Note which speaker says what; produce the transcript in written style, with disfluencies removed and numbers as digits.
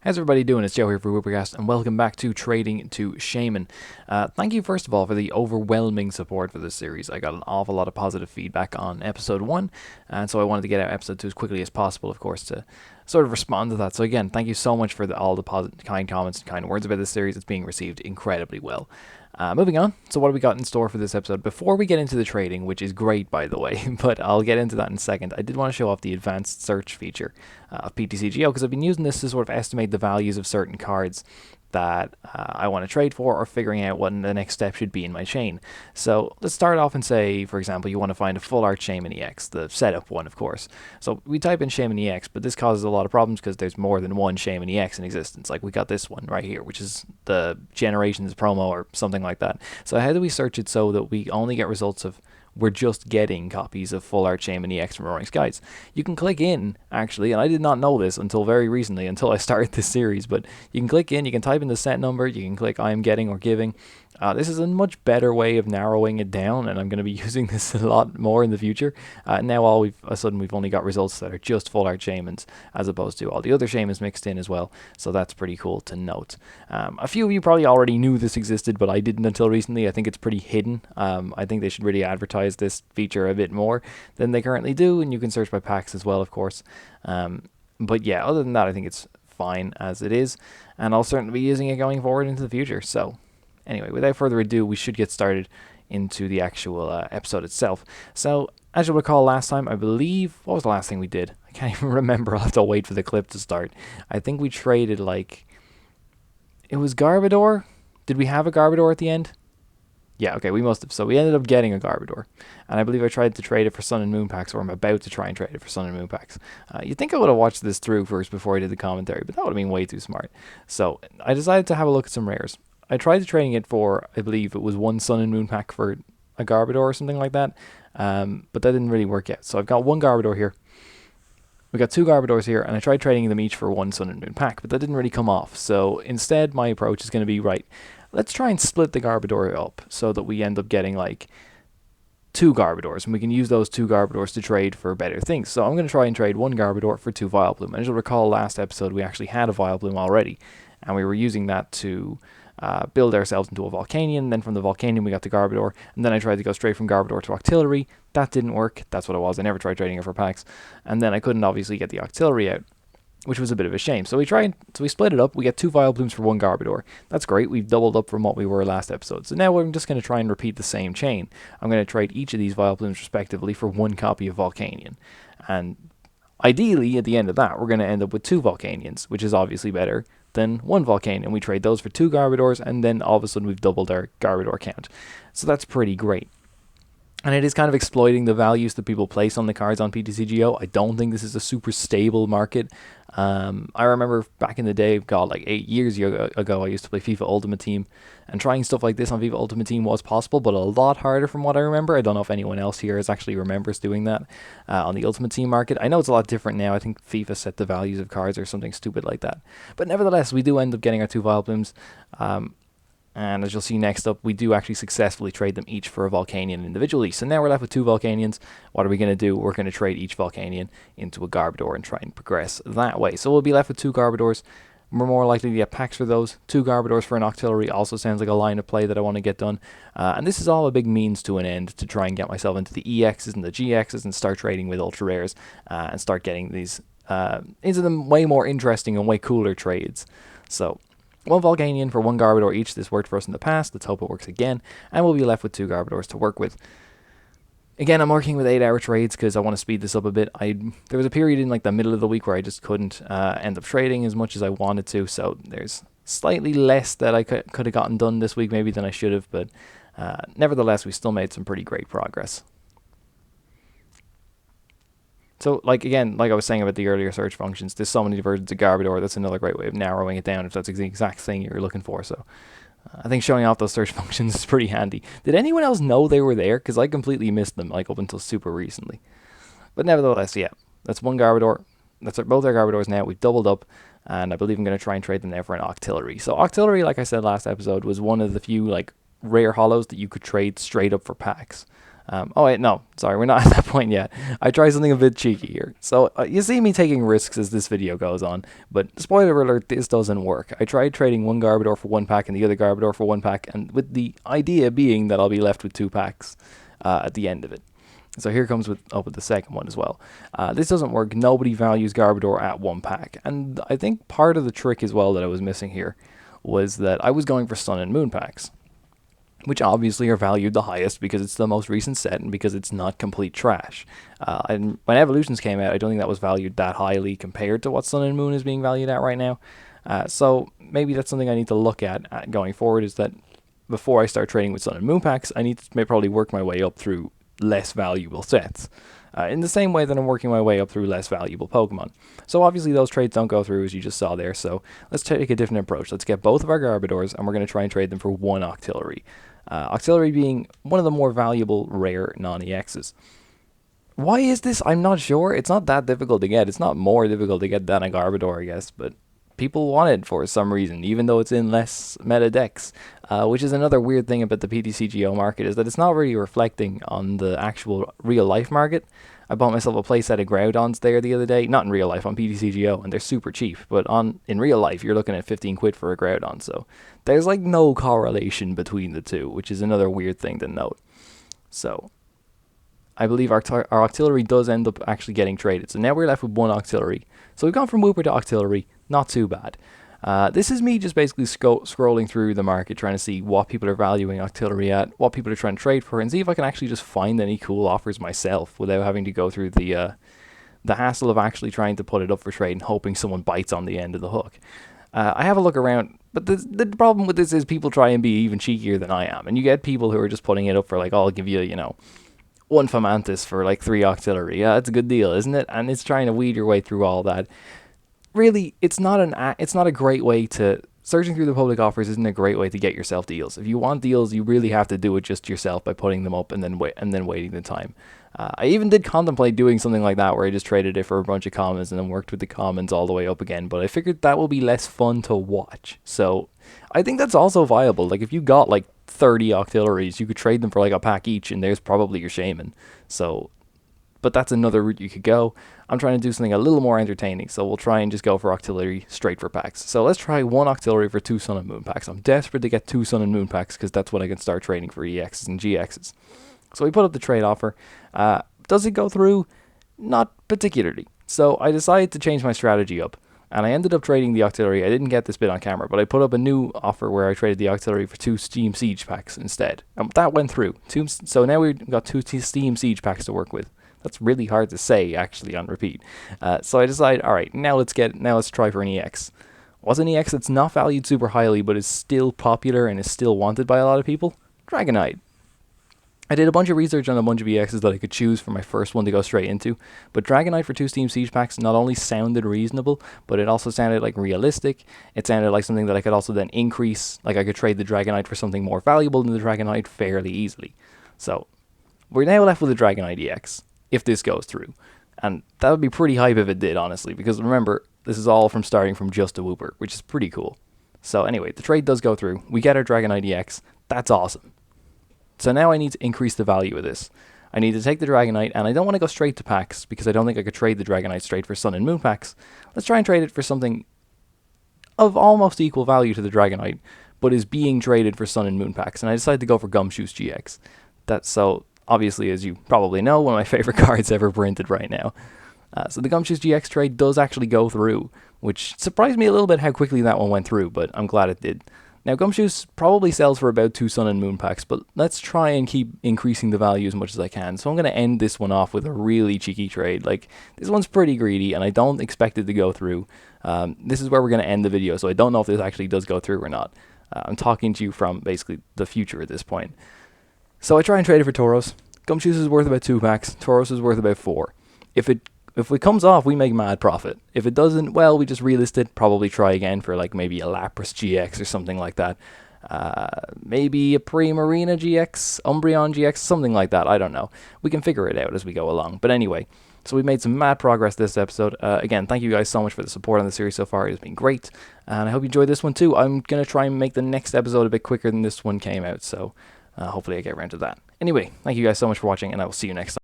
Speaker 1: How's everybody doing? It's Joe here for Whoopercast, and welcome back to Trading to Shaymin. Thank you, first of all, for the overwhelming support for this series. I got an awful lot of positive feedback on episode 1, and so I wanted to get out episode 2 as quickly as possible, of course, to sort of respond to that. So again, thank you so much for all the kind comments and kind words about this series. It's being received incredibly well. Moving on, so what have we got in store for this episode? Before we get into the trading, which is great by the way, but I'll get into that in a second, I did want to show off the advanced search feature of PTCGO because I've been using this to sort of estimate the values of certain cards that I want to trade for, or figuring out what the next step should be in my chain. So let's start off and say, for example, you want to find a full art Shaymin EX, the setup one, of course. So we type in Shaymin EX, but this causes a lot of problems because there's more than one Shaymin EX in existence. Like we got this one right here, which is the Generations promo or something like that. So how do we search it so that we only get results of we're just getting copies of Full Art Shaymin EX from Roaring Skies? You can click in, actually, and I did not know this until very recently, until I started this series, but you can click in, you can type in the set number, you can click I am getting or giving. This is a much better way of narrowing it down, and I'm going to be using this a lot more in the future. Now all of a sudden we've only got results that are just Full Art Shaymins, as opposed to all the other Shaymins mixed in as well, so that's pretty cool to note. A few of you probably already knew this existed, but I didn't until recently. I think it's pretty hidden. I think they should really advertise this feature a bit more than they currently do, and you can search by packs as well, of course. But yeah, other than that, I think it's fine as it is, and I'll certainly be using it going forward into the future. So anyway, without further ado, we should get started into the actual episode itself. So, as you'll recall last time, I believe, what was the last thing we did? I can't even remember. I'll have to wait for the clip to start. I think we traded, like, it was Garbodor? Did we have a Garbodor at the end? Yeah, okay, we must have. So we ended up getting a Garbodor. And I believe I tried to trade it for Sun and Moon packs, or I'm about to try and trade it for Sun and Moon packs. You'd think I would have watched this through first before I did the commentary, but that would have been way too smart. So I decided to have a look at some rares. I tried trading it for, I believe it was one Sun and Moon pack for a Garbodor or something like that, but that didn't really work out. So I've got one Garbodor here. We got two Garbodors here, and I tried trading them each for one Sun and Moon pack, but that didn't really come off. So instead, my approach is going to be, right, let's try and split the Garbodor up so that we end up getting like two Garbodors, and we can use those two Garbodors to trade for better things. So I'm going to try and trade one Garbodor for two Vileplume. And as you'll recall, last episode we actually had a Vileplume already, and we were using that to build ourselves into a Volcanion. Then from the Volcanion we got the Garbodor, and then I tried to go straight from Garbodor to Octillery. That didn't work. That's what it was. I never tried trading it for packs. And then I couldn't obviously get the Octillery out, which was a bit of a shame. So we split it up. We get two Vileplumes for one Garbodor. That's great. We've doubled up from what we were last episode. So now I'm just going to try and repeat the same chain. I'm going to trade each of these Vileplumes respectively for one copy of Volcanion. And ideally, at the end of that, we're going to end up with two Volcanions, which is obviously better than one Volcanion. We trade those for two Garbodors, and then all of a sudden we've doubled our Garbodor count. So that's pretty great. And it is kind of exploiting the values that people place on the cards on PTCGO. I don't think this is a super stable market. I remember back in the day, God, like 8 years ago, I used to play FIFA Ultimate Team, and trying stuff like this on FIFA Ultimate Team was possible, but a lot harder from what I remember. I don't know if anyone else here actually remembers doing that on the Ultimate Team market. I know it's a lot different now. I think FIFA set the values of cards or something stupid like that. But nevertheless, we do end up getting our two Vileplumes. And as you'll see next up, we do actually successfully trade them each for a Volcanion individually. So now we're left with two Volcanions. What are we going to do? We're going to trade each Volcanion into a Garbodor and try and progress that way. So we'll be left with two Garbodors. We're more likely to get packs for those. Two Garbodors for an Octillery also sounds like a line of play that I want to get done. And this is all a big means to an end to try and get myself into the EXs and the GXs and start trading with Ultra Rares and start getting these into them way more interesting and way cooler trades. So one Volcanion for one Garbodor each. This worked for us in the past. Let's hope it works again. And we'll be left with two Garbodors to work with. Again, I'm working with 8-hour trades because I want to speed this up a bit. There was a period in like the middle of the week where I just couldn't end up trading as much as I wanted to. So there's slightly less that I could have gotten done this week maybe than I should have. But nevertheless, we still made some pretty great progress. So, like I was saying about the earlier search functions, there's so many versions of Garbodor. That's another great way of narrowing it down if that's the exact thing you're looking for. So, I think showing off those search functions is pretty handy. Did anyone else know they were there? Because I completely missed them, like, up until super recently. But nevertheless, yeah, that's one Garbodor. That's both our Garbodors now. We've doubled up, and I believe I'm going to try and trade them now for an Octillery. So, Octillery, like I said last episode, was one of the few, like, rare hollows that you could trade straight up for packs. Oh wait, no, sorry, we're not at that point yet. I tried something a bit cheeky here. So you see me taking risks as this video goes on, but spoiler alert, this doesn't work. I tried trading one Garbodor for one pack and the other Garbodor for one pack, and with the idea being that I'll be left with two packs at the end of it. So here comes with the second one as well. This doesn't work. Nobody values Garbodor at one pack, and I think part of the trick as well that I was missing here was that I was going for Sun and Moon packs, which obviously are valued the highest because it's the most recent set and because it's not complete trash. And when Evolutions came out, I don't think that was valued that highly compared to what Sun and Moon is being valued at right now. So maybe that's something I need to look at going forward, is that before I start trading with Sun and Moon packs, I need to probably work my way up through less valuable sets. In the same way that I'm working my way up through less valuable Pokemon. So obviously those trades don't go through, as you just saw there, so let's take a different approach. Let's get both of our Garbodors, and we're going to try and trade them for one Octillery. Octillery being one of the more valuable rare non-EXs. Why is this? I'm not sure. It's not that difficult to get. It's not more difficult to get than a Garbodor, I guess, but people want it for some reason, even though it's in less meta decks, which is another weird thing about the PTCGO market, is that it's not really reflecting on the actual real-life market. I bought myself a playset of Groudons there the other day, not in real life, on PTCGO, and they're super cheap, but in real life, you're looking at 15 quid for a Groudon, so there's like no correlation between the two, which is another weird thing to note. So I believe our Octillery does end up actually getting traded, so now we're left with one Octillery. So we've gone from Wooper to Octillery, not too bad. This is me just basically scrolling through the market, trying to see what people are valuing Octillery at, what people are trying to trade for, and see if I can actually just find any cool offers myself without having to go through the hassle of actually trying to put it up for trade and hoping someone bites on the end of the hook. I have a look around, but the problem with this is people try and be even cheekier than I am, and you get people who are just putting it up for like, oh, I'll give you, you know, one Fomantis for like 3 Octillery. Yeah, that's a good deal, isn't it? And it's trying to weed your way through all that. Really, it's not a great way to... Searching through the public offers isn't a great way to get yourself deals. If you want deals, you really have to do it just yourself by putting them up and then waiting the time. I even did contemplate doing something like that, where I just traded it for a bunch of commons and then worked with the commons all the way up again, but I figured that will be less fun to watch. So I think that's also viable. Like, if you got like 30 Octilleries, you could trade them for like a pack each, and there's probably your Shaymin. So, but that's another route you could go. I'm trying to do something a little more entertaining, so we'll try and just go for Octillery straight for packs. So let's try one Octillery for 2 Sun and Moon packs. I'm desperate to get 2 Sun and Moon packs, because that's when I can start trading for EXs and GXs. So we put up the trade offer. Does it go through? Not particularly. So I decided to change my strategy up, and I ended up trading the Octillery. I didn't get this bit on camera, but I put up a new offer where I traded the Octillery for 2 Steam Siege packs instead. That went through. So now we've got 2 Steam Siege packs to work with. That's really hard to say, actually, on repeat. So I decided, all right, now let's try for an EX. What's an EX that's not valued super highly, but is still popular and is still wanted by a lot of people? Dragonite. I did a bunch of research on a bunch of EXs that I could choose for my first one to go straight into, but Dragonite for 2 Steam Siege packs not only sounded reasonable, but it also sounded like realistic. It sounded like something that I could also then increase, like I could trade the Dragonite for something more valuable than the Dragonite fairly easily. So we're now left with a Dragonite EX, if this goes through. And that would be pretty hype if it did, honestly, because remember, this is all from starting from just a Wooper, which is pretty cool. So anyway, the trade does go through. We get our Dragonite EX. That's awesome. So now I need to increase the value of this. I need to take the Dragonite, and I don't want to go straight to packs, because I don't think I could trade the Dragonite straight for Sun and Moon packs. Let's try and trade it for something of almost equal value to the Dragonite, but is being traded for Sun and Moon packs, and I decided to go for Gumshoos GX. That's so, obviously, as you probably know, one of my favorite cards ever printed right now. So the Gumshoos GX trade does actually go through, which surprised me a little bit how quickly that one went through, but I'm glad it did. Now, Gumshoos probably sells for about 2 Sun and Moon packs, but let's try and keep increasing the value as much as I can. So I'm going to end this one off with a really cheeky trade. Like, this one's pretty greedy, and I don't expect it to go through. This is where we're going to end the video, so I don't know if this actually does go through or not. I'm talking to you from basically the future at this point. So I try and trade it for Tauros. Gumshoos is worth about 2 packs. Tauros is worth about 4. If it comes off, we make mad profit. If it doesn't, well, we just relist it, probably try again for like maybe a Lapras GX or something like that. Maybe a Primarina GX, Umbreon GX, something like that, I don't know. We can figure it out as we go along. But anyway, so we've made some mad progress this episode. Again, thank you guys so much for the support on the series so far. It's been great, and I hope you enjoyed this one too. I'm going to try and make the next episode a bit quicker than this one came out, so Hopefully I get around to that. Anyway, thank you guys so much for watching, and I will see you next time.